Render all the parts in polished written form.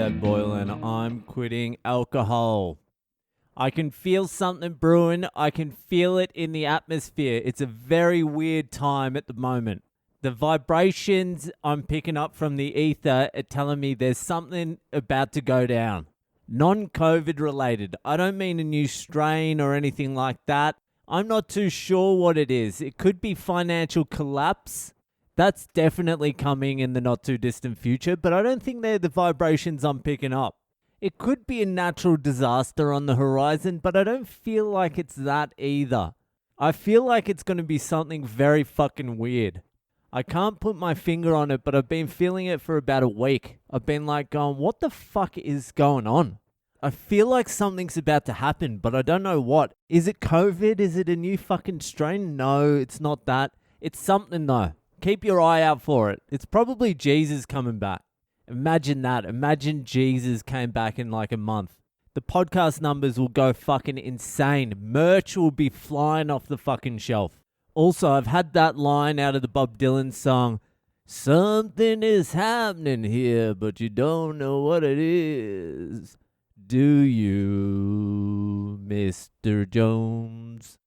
David Boyle, and I'm quitting alcohol. I can feel something brewing. I can feel it in the atmosphere. It's a very weird time at the moment. The vibrations I'm picking up from the ether are telling me there's something about to go down. Non-COVID related. I don't mean a new strain or anything like that. I'm not too sure what it is. It could be financial collapse. That's definitely coming in the not too distant future, but I don't think they're the vibrations I'm picking up. It could be a natural disaster on the horizon, but I don't feel like it's that either. I feel like it's going to be something very fucking weird. I can't put my finger on it, but I've been feeling it for about a week. I've been like going, what the fuck is going on? I feel like something's about to happen, but I don't know what. Is it COVID? Is it a new fucking strain? No, it's not that. It's something though. Keep your eye out for it. It's probably Jesus coming back. Imagine that. Imagine Jesus came back in like a month. The podcast numbers will go fucking insane. Merch will be flying off the fucking shelf. Also, I've had that line out of the Bob Dylan song, something is happening here, but you don't know what it is. Do you, Mr. Jones?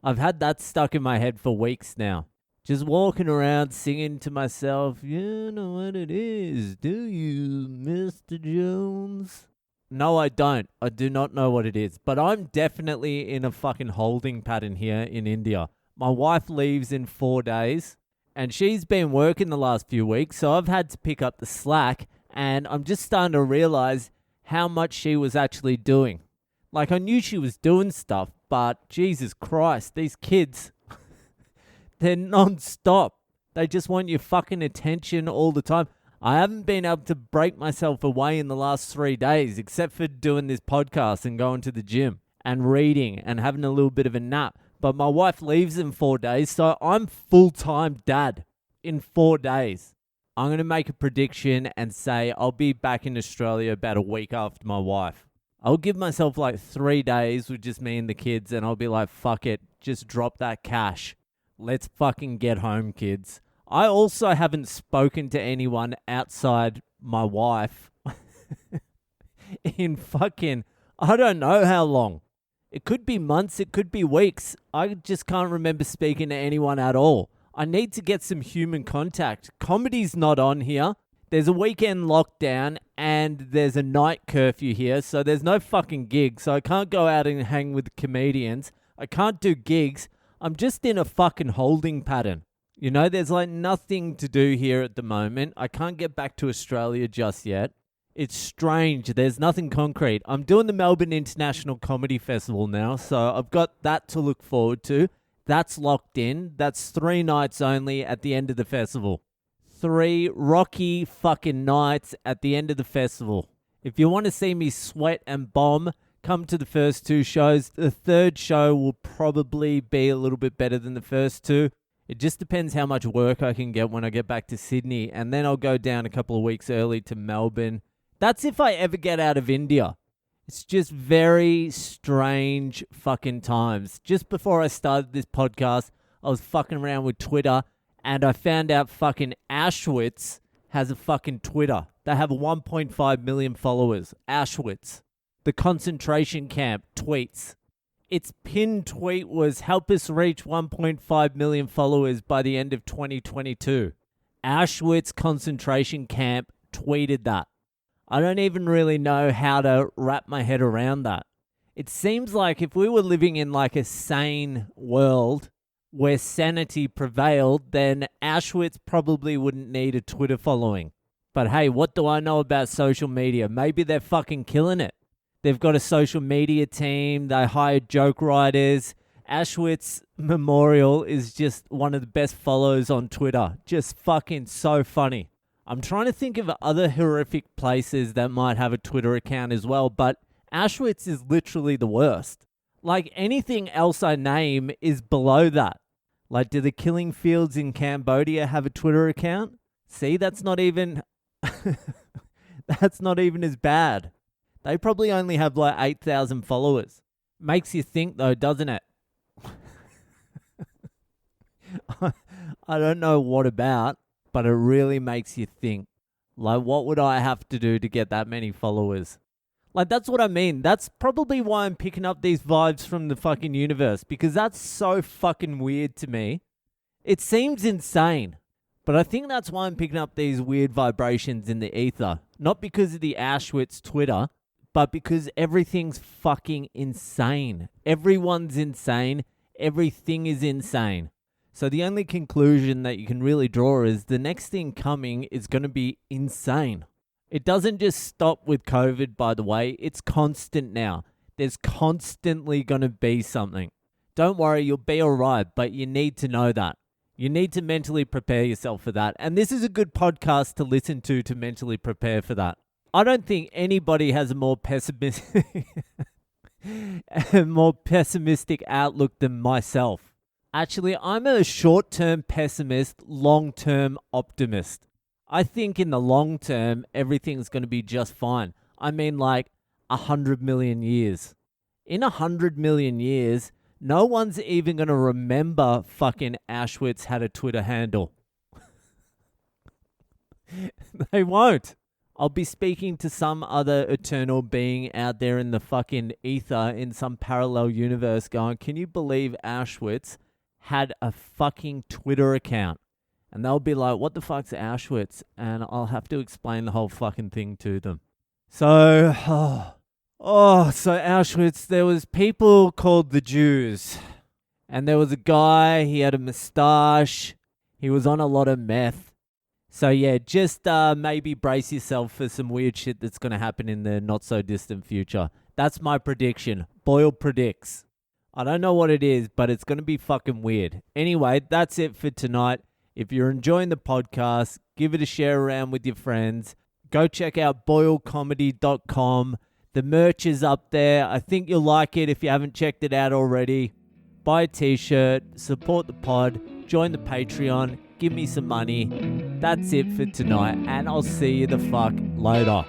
I've had that stuck in my head for weeks now. Just walking around singing to myself, you know what it is, do you, Mr. Jones? No, I don't. I do not know what it is. But I'm definitely in a fucking holding pattern here in India. My wife leaves in 4 days, and she's been working the last few weeks, so I've had to pick up the slack, and I'm just starting to realize how much she was actually doing. Like, I knew she was doing stuff, but Jesus Christ, these kids... They're non-stop. They just want your fucking attention all the time. I haven't been able to break myself away in the last 3 days, except for doing this podcast and going to the gym and reading and having a little bit of a nap. But my wife leaves in 4 days, so I'm full-time dad in 4 days. I'm going to make a prediction and say I'll be back in Australia about a week after my wife. I'll give myself like 3 days with just me and the kids, and I'll be like, fuck it, just drop that cash. Let's fucking get home, kids. I also haven't spoken to anyone outside my wife in fucking, I don't know how long. It could be months, it could be weeks. I just can't remember speaking to anyone at all. I need to get some human contact. Comedy's not on here. There's a weekend lockdown and there's a night curfew here, so there's no fucking gigs. So I can't go out and hang with comedians. I can't do gigs. I'm just in a fucking holding pattern. You know, there's like nothing to do here at the moment. I can't get back to Australia just yet. It's strange. There's nothing concrete. I'm doing the Melbourne International Comedy Festival now, so I've got that to look forward to. That's locked in. That's 3 nights only at the end of the festival. 3 rocky fucking nights at the end of the festival. If you want to see me sweat and bomb, come to the first 2 shows. The third show will probably be a little bit better than the first 2. It just depends how much work I can get when I get back to Sydney. And then I'll go down a couple of weeks early to Melbourne. That's if I ever get out of India. It's just very strange fucking times. Just before I started this podcast, I was fucking around with Twitter and I found out fucking Auschwitz has a fucking Twitter. They have 1.5 million followers. Auschwitz. The concentration camp tweets. Its pinned tweet was, help us reach 1.5 million followers by the end of 2022. Auschwitz concentration camp tweeted that. I don't even really know how to wrap my head around that. It seems like if we were living in like a sane world where sanity prevailed, then Auschwitz probably wouldn't need a Twitter following. But hey, what do I know about social media? Maybe they're fucking killing it. They've got a social media team. They hired joke writers. Auschwitz Memorial is just one of the best follows on Twitter. Just fucking so funny. I'm trying to think of other horrific places that might have a Twitter account as well, but Auschwitz is literally the worst. Like anything else I name is below that. Like, do the killing fields in Cambodia have a Twitter account? See, that's not even as bad. They probably only have like 8,000 followers. Makes you think though, doesn't it? I don't know what about, but it really makes you think. Like, what would I have to do to get that many followers? Like, that's what I mean. That's probably why I'm picking up these vibes from the fucking universe, because that's so fucking weird to me. It seems insane, but I think that's why I'm picking up these weird vibrations in the ether. Not because of the Auschwitz Twitter, but because everything's fucking insane. Everyone's insane. Everything is insane. So the only conclusion that you can really draw is the next thing coming is going to be insane. It doesn't just stop with COVID, by the way. It's constant now. There's constantly going to be something. Don't worry, you'll be all right, but you need to know that. You need to mentally prepare yourself for that. And this is a good podcast to listen to mentally prepare for that. I don't think anybody has a more pessimistic outlook than myself. Actually, I'm a short-term pessimist, long-term optimist. I think in the long term, everything's going to be just fine. I mean, like 100 million years. In 100 million years, no one's even going to remember fucking Auschwitz had a Twitter handle. They won't. I'll be speaking to some other eternal being out there in the fucking ether in some parallel universe going, can you believe Auschwitz had a fucking Twitter account? And they'll be like, what the fuck's Auschwitz? And I'll have to explain the whole fucking thing to them. So Auschwitz, there was people called the Jews. And there was a guy, he had a mustache. He was on a lot of meth. So yeah, just maybe brace yourself for some weird shit that's going to happen in the not so distant future. That's my prediction. Boyle predicts. I don't know what it is, but it's going to be fucking weird. Anyway, that's it for tonight. If you're enjoying the podcast, give it a share around with your friends. Go check out boylecomedy.com. The merch is up there. I think you'll like it if you haven't checked it out already. Buy a t-shirt, support the pod, join the Patreon, give me some money. That's it for tonight, and I'll see you the fuck later.